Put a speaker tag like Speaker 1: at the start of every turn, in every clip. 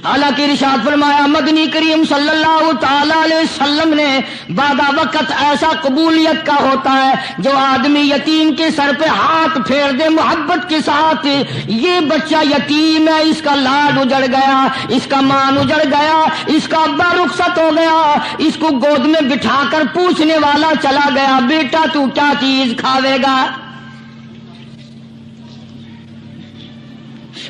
Speaker 1: حالانکہ ارشاد فرمایا مدنی کریم صلی اللہ تعالی علیہ وسلم نے بعد وقت ایسا قبولیت کا ہوتا ہے جو آدمی یتیم کے سر پہ ہاتھ پھیر دے محبت کے ساتھ، یہ بچہ یتیم ہے، اس کا لاڈ اجڑ گیا، اس کا مان اجڑ گیا، اس کا ابا رخصت ہو گیا، اس کو گود میں بٹھا کر پوچھنے والا چلا گیا بیٹا تو کیا چیز کھاوے گا؟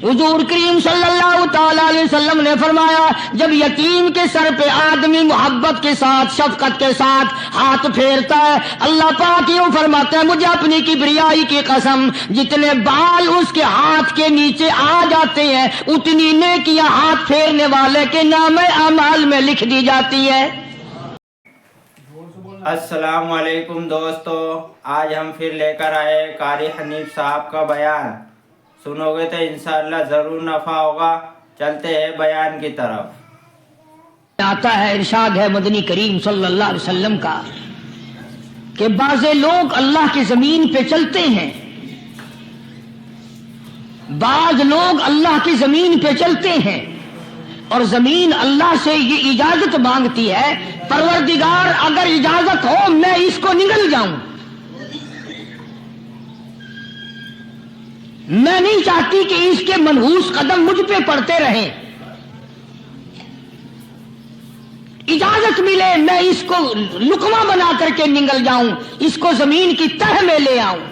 Speaker 1: حضور کریم صلی اللہ تعالی علیہ وسلم نے فرمایا جب یتیم کے سر پہ آدمی محبت کے ساتھ شفقت کے ساتھ ہاتھ پھیرتا ہے، اللہ پاک یوں فرماتا ہے مجھے اپنی کبریائی کی قسم جتنے بال اس کے ہاتھ کے نیچے آ جاتے ہیں اتنی نیکیاں ہاتھ پھیرنے والے کے نام اعمال میں لکھ دی جاتی ہے۔
Speaker 2: السلام علیکم دوستو، آج ہم پھر لے کر آئے قاری حنیف صاحب کا بیان، سنو گے تو انشاءاللہ ضرور نفع ہوگا۔ چلتے ہیں بیان کی طرف۔
Speaker 1: آتا ہے ارشاد ہے مدنی کریم صلی اللہ علیہ وسلم کا کہ بعض لوگ اللہ کی زمین پہ چلتے ہیں، بعض لوگ اللہ کی زمین پہ چلتے ہیں اور زمین اللہ سے یہ اجازت مانگتی ہے پروردگار اگر اجازت ہو میں اس کو نگل جاؤں، میں نہیں چاہتی کہ اس کے منحوس قدم مجھ پہ پڑتے رہیں، اجازت ملے میں اس کو لقمہ بنا کر کے نگل جاؤں، اس کو زمین کی تہ میں لے آؤں۔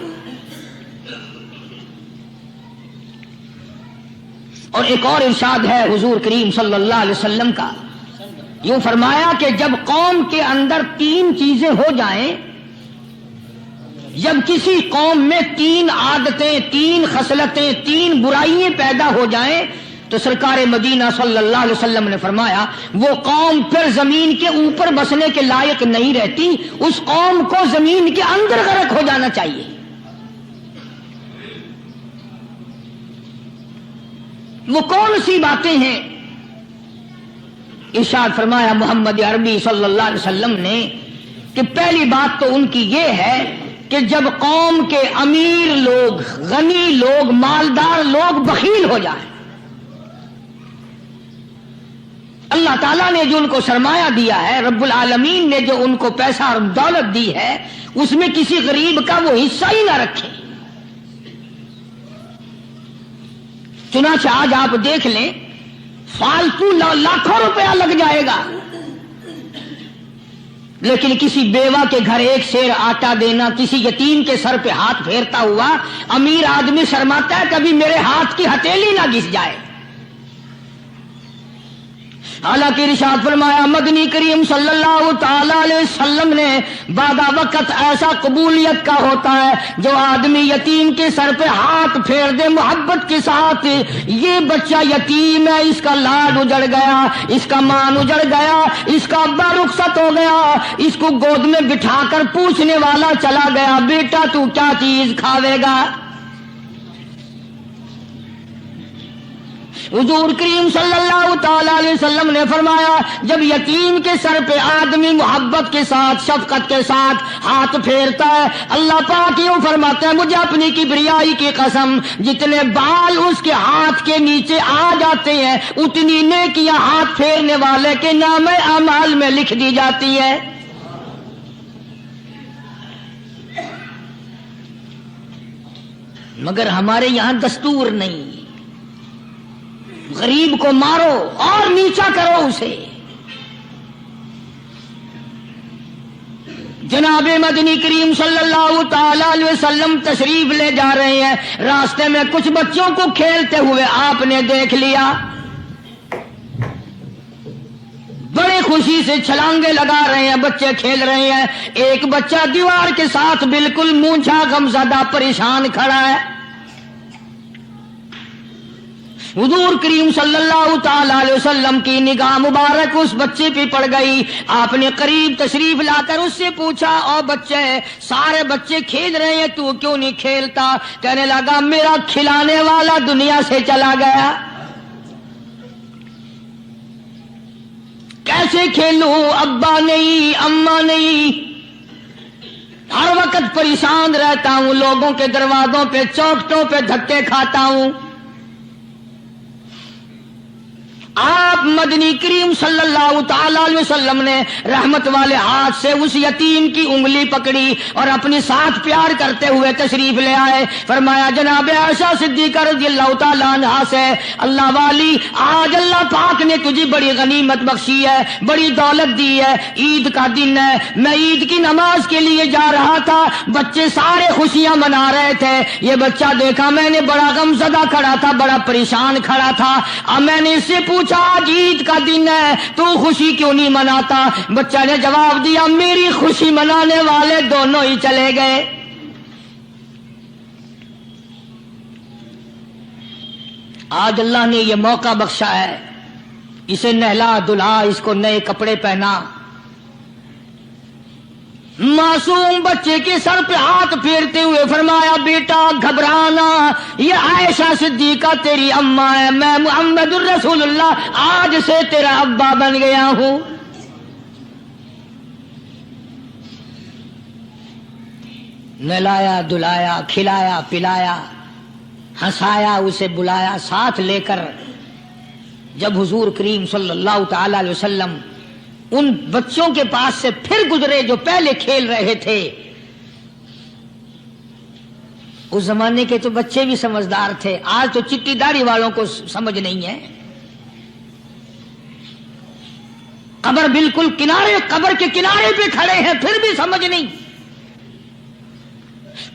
Speaker 1: اور ایک اور ارشاد ہے حضور کریم صلی اللہ علیہ وسلم کا، یوں فرمایا کہ جب قوم کے اندر تین چیزیں ہو جائیں، جب کسی قوم میں تین عادتیں، تین خصلتیں، تین برائیاں پیدا ہو جائیں تو سرکار مدینہ صلی اللہ علیہ وسلم نے فرمایا وہ قوم پھر زمین کے اوپر بسنے کے لائق نہیں رہتی، اس قوم کو زمین کے اندر غرق ہو جانا چاہیے۔ وہ کون سی باتیں ہیں؟ ارشاد فرمایا محمد عربی صلی اللہ علیہ وسلم نے کہ پہلی بات تو ان کی یہ ہے کہ جب قوم کے امیر لوگ، غنی لوگ، مالدار لوگ بخیل ہو جائیں، اللہ تعالیٰ نے جو ان کو سرمایہ دیا ہے، رب العالمین نے جو ان کو پیسہ اور دولت دی ہے، اس میں کسی غریب کا وہ حصہ ہی نہ رکھیں۔ چنانچہ آج آپ دیکھ لیں فالتو لاکھوں روپیہ لگ جائے گا لیکن کسی بیوہ کے گھر ایک سیر آٹا دینا، کسی یتیم کے سر پہ ہاتھ پھیرتا ہوا امیر آدمی شرماتا ہے کبھی میرے ہاتھ کی ہتھیلی نہ گھس جائے۔ حالانکہ ارشاد فرمایا مدنی کریم صلی اللہ تعالی علیہ وسلم نے بعد وقت ایسا قبولیت کا ہوتا ہے جو آدمی یتیم کے سر پہ ہاتھ پھیر دے محبت کے ساتھ، یہ بچہ یتیم ہے، اس کا لاڈ اجڑ گیا، اس کا مان اجڑ گیا، اس کا ابا رخصت ہو گیا، اس کو گود میں بٹھا کر پوچھنے والا چلا گیا بیٹا تو کیا چیز کھاوے گا؟ حضور کریم صلی اللہ تعالی علیہ وسلم نے فرمایا جب یتیم کے سر پہ آدمی محبت کے ساتھ شفقت کے ساتھ ہاتھ پھیرتا ہے، اللہ پاک یوں فرماتا ہے مجھے اپنی کبریائی کی قسم جتنے بال اس کے ہاتھ کے نیچے آ جاتے ہیں اتنی نیکیاں ہاتھ پھیرنے والے کے نام اعمال میں لکھ دی جاتی ہے۔ مگر ہمارے یہاں دستور نہیں، غریب کو مارو اور نیچا کرو اسے۔ جناب مدنی کریم صلی اللہ تعالی علیہ وسلم تشریف لے جا رہے ہیں، راستے میں کچھ بچوں کو کھیلتے ہوئے آپ نے دیکھ لیا، بڑے خوشی سے چھلانگے لگا رہے ہیں، بچے کھیل رہے ہیں، ایک بچہ دیوار کے ساتھ بالکل مونچھا غمزدہ پریشان کھڑا ہے۔ حضور کریم صلی اللہ تعالی علیہ وسلم کی نگاہ مبارک اس بچے پہ پڑ گئی، آپ نے قریب تشریف لا کر اس سے پوچھا او بچے، سارے بچے کھیل رہے ہیں تو کیوں نہیں کھیلتا؟ کہنے لگا میرا کھلانے والا دنیا سے چلا گیا، کیسے کھیلوں؟ ابا نہیں، اماں نہیں، ہر وقت پریشان رہتا ہوں، لوگوں کے دروازوں پہ چوکھٹوں پہ دھکے کھاتا ہوں۔ آپ مدنی کریم صلی اللہ تعالی علیہ وسلم نے رحمت والے ہاتھ سے اس یتیم کی انگلی پکڑی اور اپنی ساتھ پیار کرتے ہوئے تشریف لے آئے. فرمایا جناب عائشہ صدیقہ رضی اللہ تعالی عنہا سے, اللہ والی آج اللہ پاک نے تجھے بڑی غنیمت بخشی ہے, بڑی دولت دی ہے, عید کا دن ہے, میں عید کی نماز کے لیے جا رہا تھا, بچے سارے خوشیاں منا رہے تھے, یہ بچہ دیکھا میں نے بڑا غم زدہ کھڑا تھا, بڑا پریشان کھڑا تھا. اب میں نے اس سے پوچھا آج عید کا دن ہے تو خوشی کیوں نہیں مناتا؟ بچہ نے جواب دیا میری خوشی منانے والے دونوں ہی چلے گئے. آج اللہ نے یہ موقع بخشا ہے, اسے نہلا دلہا, اس کو نئے کپڑے پہنا. معصوم بچے کے سر پہ ہاتھ پھیرتے ہوئے فرمایا بیٹا گھبرانا, یہ عائشہ صدیقہ تیری اماں ہے, میں محمد الرسول اللہ آج سے تیرا ابا بن گیا ہوں. نہلایا دلایا, کھلایا پلایا, ہنسایا, اسے بلایا ساتھ لے کر. جب حضور کریم صلی اللہ تعالی علیہ وسلم ان بچوں کے پاس سے پھر گزرے جو پہلے کھیل رہے تھے, اس زمانے کے تو بچے بھی سمجھدار تھے, آج تو چٹی داڑھی والوں کو سمجھ نہیں ہے. قبر بالکل کنارے, قبر کے کنارے پہ کھڑے ہیں پھر بھی سمجھ نہیں.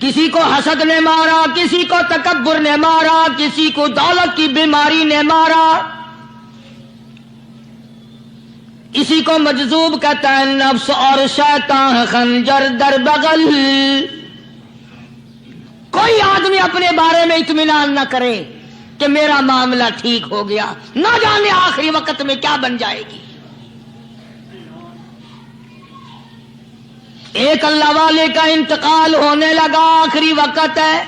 Speaker 1: کسی کو حسد نے مارا, کسی کو تکبر نے مارا, کسی کو دولت کی بیماری نے مارا, اسی کو مجذوب کہتا ہے. نفس اور شیطان خنجر در بغل. کوئی آدمی اپنے بارے میں اطمینان نہ کرے کہ میرا معاملہ ٹھیک ہو گیا, نہ جانے آخری وقت میں کیا بن جائے گی. ایک اللہ والے کا انتقال ہونے لگا, آخری وقت ہے.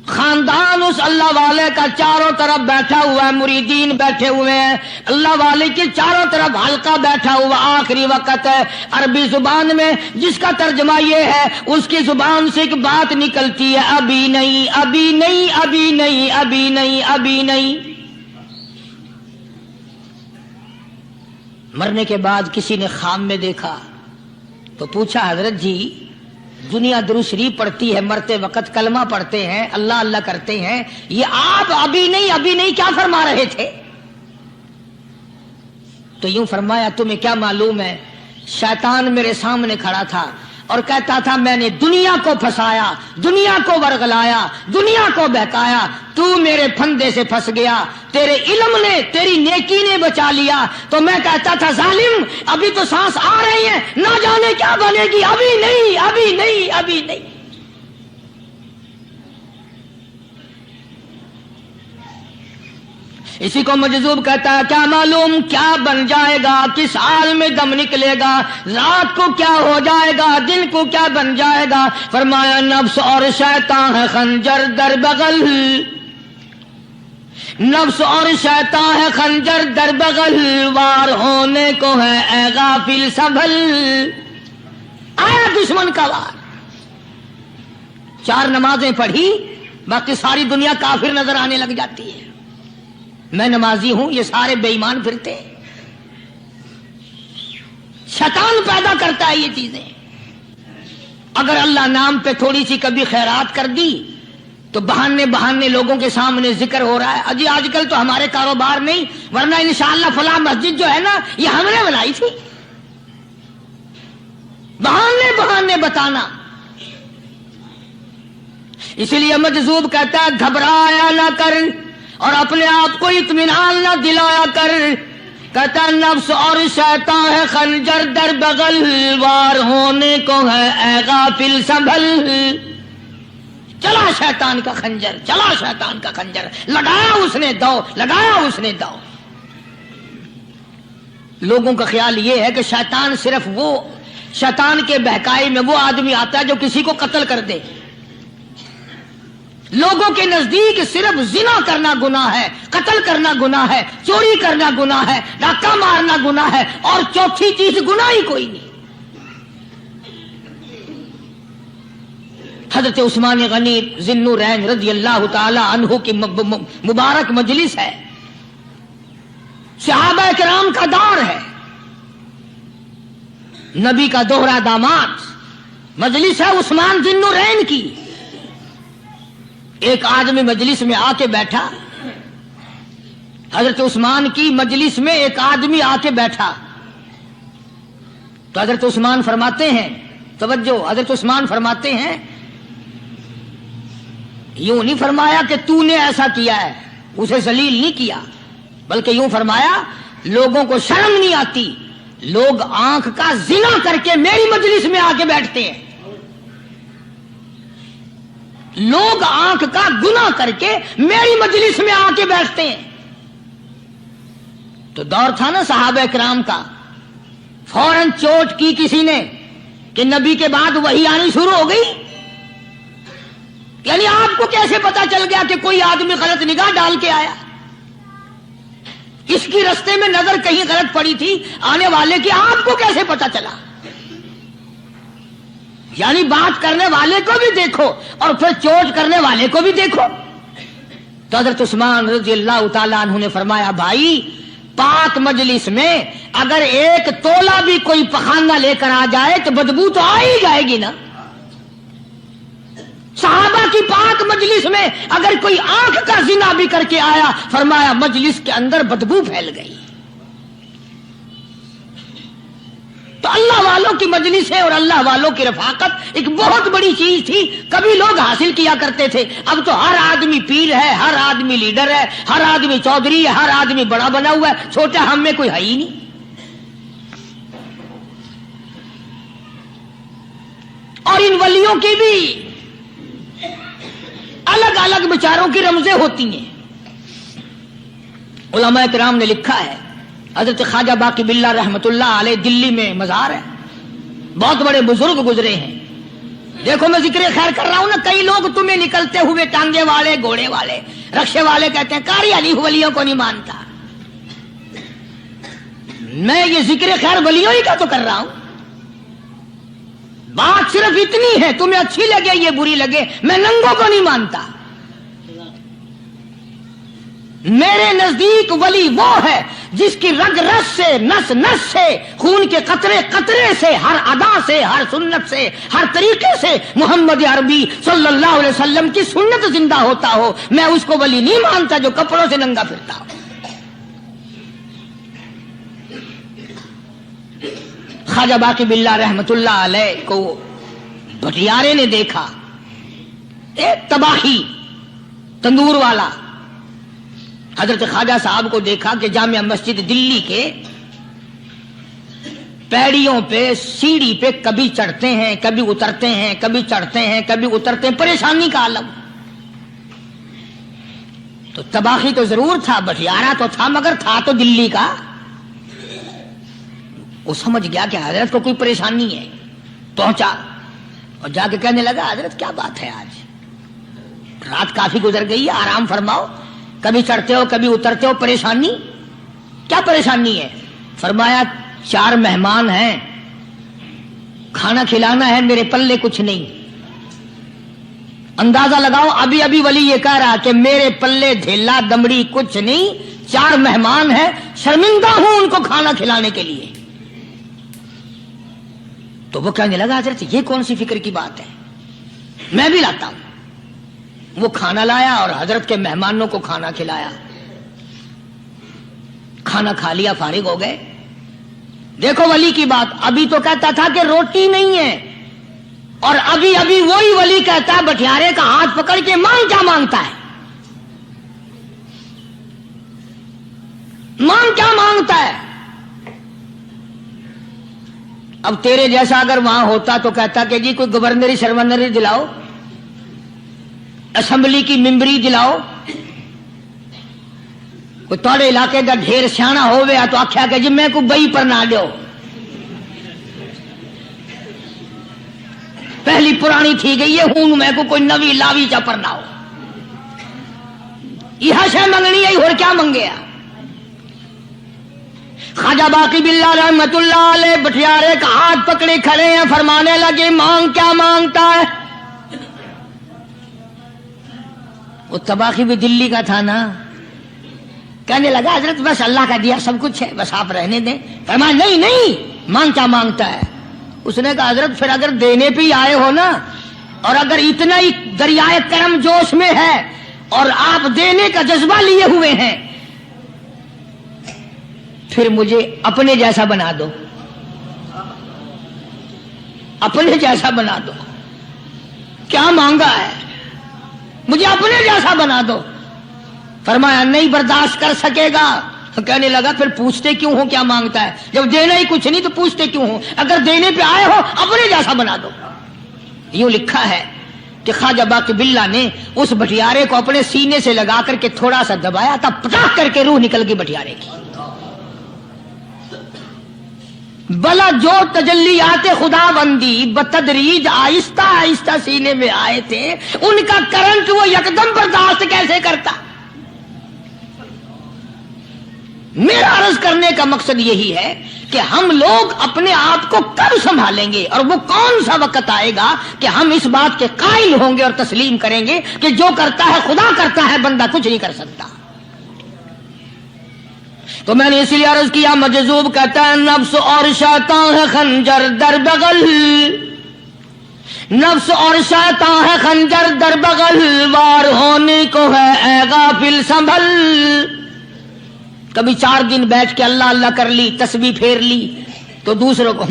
Speaker 1: خاندان اس اللہ والے کا چاروں طرف بیٹھا ہوا ہے, مریدین بیٹھے ہوئے ہیں, اللہ والے کے چاروں طرف حلقہ بیٹھا ہوا, آخری وقت ہے. عربی زبان میں جس کا ترجمہ یہ ہے, اس کی زبان سے ایک بات نکلتی ہے, ابھی نہیں ابھی نہیں ابھی نہیں ابھی نہیں ابھی نہیں. مرنے کے بعد کسی نے خواب میں دیکھا تو پوچھا حضرت جی دنیا درود شریف پڑھتی ہے, مرتے وقت کلمہ پڑھتے ہیں, اللہ اللہ کرتے ہیں, یہ آپ ابھی نہیں کیا فرما رہے تھے؟ تو یوں فرمایا تمہیں کیا معلوم ہے, شیطان میرے سامنے کھڑا تھا اور کہتا تھا میں نے دنیا کو پھنسایا, دنیا کو ورغلایا, دنیا کو بہکایا, تو میرے پھندے سے پھنس گیا, تیرے علم نے تیری نیکی نے بچا لیا. تو میں کہتا تھا ظالم ابھی تو سانس آ رہی ہے, نہ جانے کیا بنے گی, ابھی نہیں ابھی نہیں ابھی نہیں. اسی کو مجذوب کہتا ہے کیا معلوم کیا بن جائے گا, کس حال میں دم نکلے گا, رات کو کیا ہو جائے گا, دن کو کیا بن جائے گا. فرمایا نفس اور شیطان ہے خنجر در بغل, نفس اور شیطان ہے خنجر در بغل, وار ہونے کو ہے اے غافل سنبھل. آیا دشمن کا وار. 4 نمازیں پڑھی, باقی ساری دنیا کافر نظر آنے لگ جاتی ہے. میں نمازی ہوں, یہ سارے بے ایمان پھرتے ہیں. شیطان پیدا کرتا ہے یہ چیزیں. اگر اللہ نام پہ تھوڑی سی کبھی خیرات کر دی تو بہانے لوگوں کے سامنے ذکر ہو رہا ہے, اجی آج کل تو ہمارے کاروبار نہیں, ورنہ انشاءاللہ فلاں مسجد جو ہے نا یہ ہم نے بنائی تھی. بہانے بتانا. اسی لیے مجذوب کہتا ہے گھبرایا نہ کر اور اپنے آپ کو اطمینان نہ دلایا کر. کہتا نفس اور شیطان ہے خنجر در بغل, وار ہونے کو ہے اے غافل سنبھل. چلا شیطان کا خنجر, چلا شیطان کا خنجر, لگایا اس نے دو, لگایا اس نے دو. لوگوں کا خیال یہ ہے کہ شیطان صرف وہ, شیطان کے بہکائی میں وہ آدمی آتا ہے جو کسی کو قتل کر دے. لوگوں کے نزدیک صرف زنا کرنا گناہ ہے, قتل کرنا گناہ ہے, چوری کرنا گناہ ہے, ڈاکہ مارنا گناہ ہے, اور چوتھی چیز گناہ ہی کوئی نہیں. حضرت عثمان غنی ذی النورین رضی اللہ تعالی عنہ کی مبارک مجلس ہے. صحابہ کرام کا دور ہے، نبی کا دوہرا داماد، مجلس ہے عثمان ذی النورین کی. ایک آدمی مجلس میں آ کے بیٹھا، حضرت عثمان کی مجلس میں ایک آدمی آ کے بیٹھا تو حضرت عثمان فرماتے ہیں، توجہ، حضرت عثمان فرماتے ہیں، یوں نہیں فرمایا کہ تو نے ایسا کیا ہے، اسے ذلیل نہیں کیا، بلکہ یوں فرمایا لوگوں کو شرم نہیں آتی، لوگ آنکھ کا زنا کر کے میری مجلس میں آ کے بیٹھتے ہیں، لوگ آنکھ کا گناہ کر کے میری مجلس میں آ کے بیٹھتے ہیں. تو دور تھا نا صحابہ کرام کا، فوراً چوٹ کی کسی نے کہ نبی کے بعد وحی آنی شروع ہو گئی. یعنی آپ کو کیسے پتا چل گیا کہ کوئی آدمی غلط نگاہ ڈال کے آیا؟ اس کی رستے میں نظر کہیں غلط پڑی تھی آنے والے کی، آپ کو کیسے پتا چلا؟ یعنی بات کرنے والے کو بھی دیکھو اور پھر چوٹ کرنے والے کو بھی دیکھو. تو حضرت عثمان رضی اللہ تعالیٰ عنہ نے فرمایا، بھائی پاک مجلس میں اگر ایک تولا بھی کوئی پخانہ لے کر آ جائے تو بدبو تو آ ہی جائے گی نا. صحابہ کی پاک مجلس میں اگر کوئی آنکھ کا زنا بھی کر کے آیا، فرمایا مجلس کے اندر بدبو پھیل گئی. تو اللہ والوں کی مجلس ہے اور اللہ والوں کی رفاقت ایک بہت بڑی چیز تھی، کبھی لوگ حاصل کیا کرتے تھے. اب تو ہر آدمی پیر ہے، ہر آدمی لیڈر ہے، ہر آدمی چودھری ہے، ہر آدمی بڑا بنا ہوا ہے، چھوٹا ہم میں کوئی ہے ہی نہیں. اور ان ولیوں کی بھی الگ الگ بچاروں کی رمزیں ہوتی ہیں. علماء کرام نے لکھا ہے، حضرت خواجہ باقی باللہ رحمت اللہ علیہ دلی میں مزار ہے، بہت بڑے بزرگ گزرے ہیں. دیکھو میں ذکر خیر کر رہا ہوں نا، کئی لوگ تمہیں نکلتے ہوئے ٹانگے والے، گھوڑے والے، رکشے والے کہتے ہیں قاری علی ولیوں کو نہیں مانتا. میں یہ ذکر خیر ولیوں ہی کا تو کر رہا ہوں. بات صرف اتنی ہے، تمہیں اچھی لگے یہ بری لگے، میں ننگوں کو نہیں مانتا. میرے نزدیک ولی وہ ہے جس کی رگ رس سے، نس نس سے، خون کے قطرے قطرے سے، ہر ادا سے، ہر سنت سے، ہر طریقے سے محمد عربی صلی اللہ علیہ وسلم کی سنت زندہ ہوتا ہو. میں اس کو ولی نہیں مانتا جو کپڑوں سے ننگا پھرتا ہو. خواجہ باقی باللہ رحمت اللہ علیہ کو بھٹیارے نے دیکھا، ایک تباہی تندور والا. حضرت خواجہ صاحب کو دیکھا کہ جامع مسجد دلی کے پیڑیوں پہ، سیڑھی پہ کبھی چڑھتے ہیں، کبھی اترتے ہیں، کبھی چڑھتے ہیں، کبھی اترتے ہیں، پریشانی کا عالم. تو تباہی تو ضرور تھا، بٹیارہ تو تھا، مگر تھا تو دلی کا. وہ سمجھ گیا کہ حضرت کو کوئی پریشانی ہے. پہنچا اور جا کے کہنے لگا، حضرت کیا بات ہے، آج رات کافی گزر گئی ہے، آرام فرماؤ، کبھی چڑھتے ہو کبھی اترتے ہو، پریشانی کیا پریشانی ہے؟ فرمایا 4 مہمان ہیں، کھانا کھلانا ہے، میرے پلے کچھ نہیں. اندازہ لگاؤ، ابھی ابھی ولی یہ کہہ رہا کہ میرے پلے دھیلا دمڑی کچھ نہیں، 4 مہمان ہیں، شرمندہ ہوں ان کو کھانا کھلانے کے لیے. تو وہ کہنے لگا، حضرت یہ کون سی فکر کی بات ہے، میں بھی لاتا ہوں. وہ کھانا لایا اور حضرت کے مہمانوں کو کھانا کھلایا. کھانا کھا لیا، فارغ ہو گئے. دیکھو ولی کی بات، ابھی تو کہتا تھا کہ روٹی نہیں ہے، اور ابھی ابھی وہی ولی کہتا ہے بٹیارے کا ہاتھ پکڑ کے مانگ کیا مانگتا ہے، مانگ کیا مانگتا ہے. اب تیرے جیسا اگر وہاں ہوتا تو کہتا کہ جی کوئی گورنری شرمنری دلاؤ، اسمبلی کی ممبری دلاؤ. کوئی توڑے علاقے کا ڈھیر سیاح ہو گیا تو آخیا کہ جی میں کو بئی پر نہ دو، پہلی پرانی تھی گئی ہے ہوں، میں کو کوئی نوی لاوی چا پر نہ ہو. یہ شے منگنی ہے اور کیا منگیا. خواجہ باقی باللہ رحمت اللہ علیہ بٹیارے کا ہاتھ پکڑے کھڑے ہیں، فرمانے لگے مانگ کیا مانگتا ہے. وہ تباہی بھی دلی کا تھا نا، کہنے لگا حضرت بس اللہ کا دیا سب کچھ ہے، بس آپ رہنے دیں۔ فرمایا نہیں نہیں، مانگ کیا مانگتا ہے؟ اس نے کہا حضرت پھر اگر دینے پہ ہی آئے ہو نا، اور اگر اتنا ہی دریائے کرم جوش میں ہے اور آپ دینے کا جذبہ لیے ہوئے ہیں، پھر مجھے اپنے جیسا بنا دو، اپنے جیسا بنا دو۔ کیا مانگا ہے؟ مجھے اپنے جیسا بنا دو۔ فرمایا نہیں برداشت کر سکے گا۔ تو کہنے لگا پھر پوچھتے کیوں ہو کیا مانگتا ہے؟ جب دینا ہی کچھ نہیں تو پوچھتے کیوں ہو؟ اگر دینے پہ آئے ہو اپنے جیسا بنا دو۔ یوں لکھا ہے کہ خواجہ باقی باللہ نے اس بٹیارے کو اپنے سینے سے لگا کر کے تھوڑا سا دبایا تھا، پٹاخ کر کے روح نکل گئی بٹیارے کی۔ بلا جو تجلیات خدا بندی بتدریج آہستہ آہستہ سینے میں آئے تھے، ان کا کرنٹ وہ یکدم برداشت کیسے کرتا؟ میرا عرض کرنے کا مقصد یہی ہے کہ ہم لوگ اپنے آپ کو کب سنبھالیں گے، اور وہ کون سا وقت آئے گا کہ ہم اس بات کے قائل ہوں گے اور تسلیم کریں گے کہ جو کرتا ہے خدا کرتا ہے، بندہ کچھ نہیں کر سکتا۔ تو میں نے اس لیے عرض کیا، مجذوب کہتا ہے نفس اور شیطان ہے خنجر در بغل، نفس اور شیطان ہے خنجر در بغل، وار ہونے کو ہے اے غافل سنبھل۔ کبھی 4 دن بیٹھ کے اللہ اللہ کر لی، تسبیح پھیر لی، تو دوسروں کو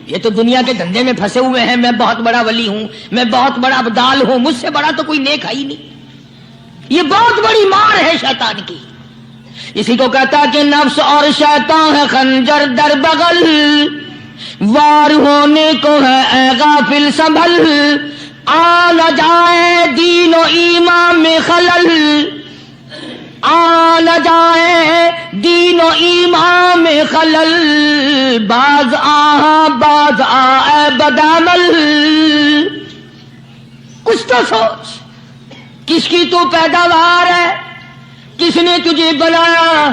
Speaker 1: یہ تو دنیا کے دھندے میں پھنسے ہوئے ہیں، میں بہت بڑا ولی ہوں، میں بہت بڑا ابدال ہوں، مجھ سے بڑا تو کوئی نیک ہے ہی نہیں۔ یہ بہت بڑی مار ہے شیطان کی۔ اسی کو کہتا کہ نفس اور شیطان ہے خنجر در بغل، وار ہونے کو ہے اے غافل سنبھل، آ نہ جائے دین و ایمان میں خلل، آ نہ جائے دین و ایمان میں خلل، باز آ بدعمل۔ کچھ تو سوچ، کس کی تو پیداوار ہے؟ کس نے تجھے بنایا؟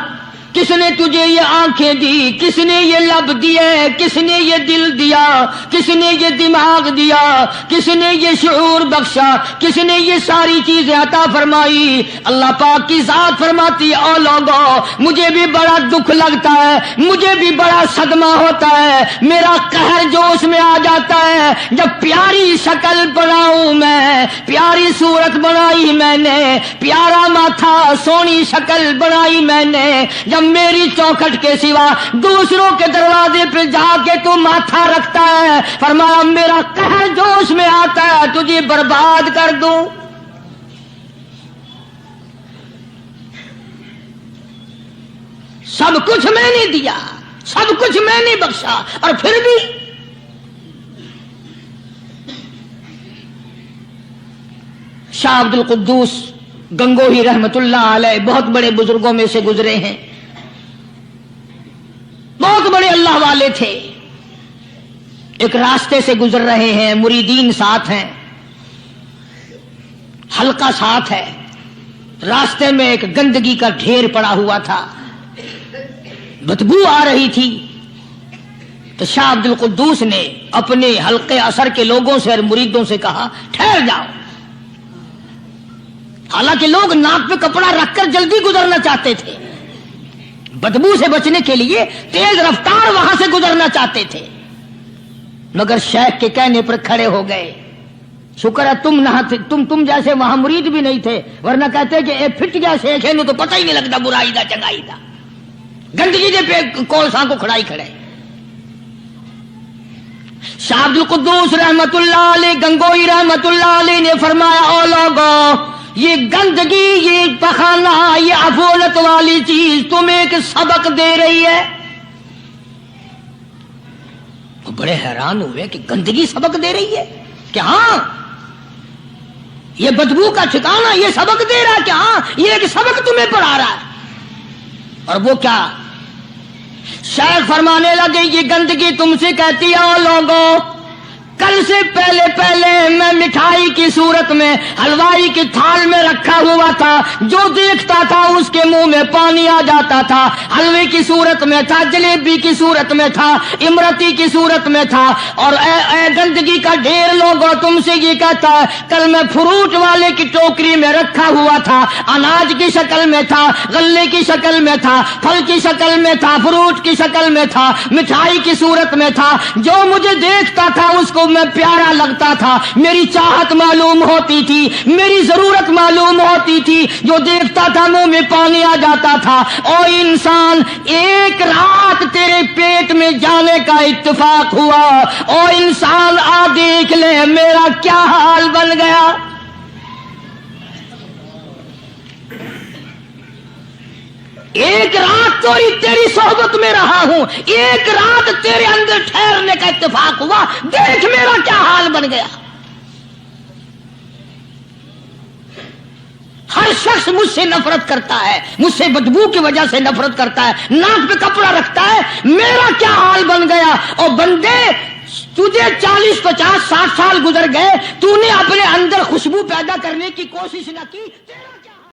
Speaker 1: کس نے تجھے یہ آنکھیں دی؟ کس نے یہ لب دیے؟ کس نے یہ دل دیا؟ کس نے یہ دماغ دیا؟ کس نے یہ شعور بخشا؟ کس نے یہ ساری چیزیں عطا فرمائی؟ اللہ پاک کی ذات فرماتی ہے او لوگو، مجھے بھی بڑا دکھ لگتا ہے، مجھے بھی بڑا صدمہ ہوتا ہے، میرا قہر جوش میں آ جاتا ہے جب پیاری شکل بناؤں میں، پیاری صورت بنائی میں نے، پیارا ماتھا سونی شکل بنائی میں نے، جب میری چوکھٹ کے سوا دوسروں کے دروازے پہ جا کے تو ماتھا رکھتا ہے، فرمایا میرا قہر جوش میں آتا ہے تجھے برباد کر دوں۔ سب کچھ میں نے دیا، سب کچھ میں نے بخشا، اور پھر بھی شاہ عبد القدوس گنگوہی رحمت اللہ علیہ بہت بڑے بزرگوں میں سے گزرے ہیں، بہت بڑے اللہ والے تھے۔ ایک راستے سے گزر رہے ہیں، مریدین ساتھ ہیں، حلقہ ساتھ ہے، راستے میں ایک گندگی کا ڈھیر پڑا ہوا تھا، بدبو آ رہی تھی۔ تو شاہ عبد القدوس نے اپنے حلقے اثر کے لوگوں سے اور مریدوں سے کہا ٹھہر جاؤ۔ حالانکہ لوگ ناک پہ کپڑا رکھ کر جلدی گزرنا چاہتے تھے، بدبو سے بچنے کے لیے تیز رفتار وہاں سے گزرنا چاہتے تھے، مگر شیخ کے کہنے پر کھڑے ہو گئے۔ شکر ہے تم نہ تم جیسے وہاں مرید بھی نہیں تھے، ورنہ کہتے کہ اے پھٹ گیا شیخ ہے، تو پتہ ہی نہیں لگتا برائی دا چنگائی دا، گندگی دے پہ کولساں کو کھڑائی کھڑے۔ شاہ عبد القدوس رحمت اللہ علیہ گنگوئی رحمت اللہ علیہ نے فرمایا او لوگو، یہ گندگی، یہ پخانہ، یہ افولت والی چیز تمہیں ایک سبق دے رہی ہے۔ تو بڑے حیران ہوئے کہ گندگی سبق دے رہی ہے کہ ہاں یہ بدبو کا ٹھکانہ یہ سبق دے رہا ہے کہ ہاں یہ ایک سبق تمہیں پڑھا رہا ہے۔ اور وہ کیا؟ شیخ فرمانے لگے یہ گندگی تم سے کہتی ہے او لوگوں، کل سے پہلے پہلے میں مٹھائی کی صورت میں حلوائی کی تھال میں رکھا ہوا تھا، جو دیکھتا تھا اس کے منہ میں پانی آ جاتا تھا، حلوے کی صورت میں تھا، جلیبی کی صورت میں تھا، امرتی کی صورت میں تھا، اور اے گندگی کا ڈھیر لوگوں تم سے یہ کہتا ہے کل میں فروٹ والے کی ٹوکری میں رکھا ہوا تھا، اناج کی شکل میں تھا، غلے کی شکل میں تھا، پھل کی شکل میں تھا، فروٹ کی شکل میں تھا، مٹھائی کی صورت میں تھا، جو مجھے دیکھتا تھا اس کو میں پیارا لگتا تھا، میری چاہت معلوم ہوتی تھی، میری ضرورت معلوم ہوتی تھی، جو دیکھتا تھا منہ میں پانی آ جاتا تھا۔ او انسان، ایک رات تیرے پیٹ میں جانے کا اتفاق ہوا، او انسان آ دیکھ لے میرا کیا حال بن گیا۔ ایک رات تیری صحبت میں رہا ہوں، ایک رات تیرے اندر ٹھہرنے کا اتفاق ہوا، دیکھ میرا کیا حال بن گیا۔ ہر شخص مجھ سے نفرت کرتا ہے، مجھ سے بدبو کی وجہ سے نفرت کرتا ہے، ناک پہ کپڑا رکھتا ہے، میرا کیا حال بن گیا۔ اور بندے، تجھے 40 50 60 سال گزر گئے، تو نے اپنے اندر خوشبو پیدا کرنے کی کوشش نہ کی۔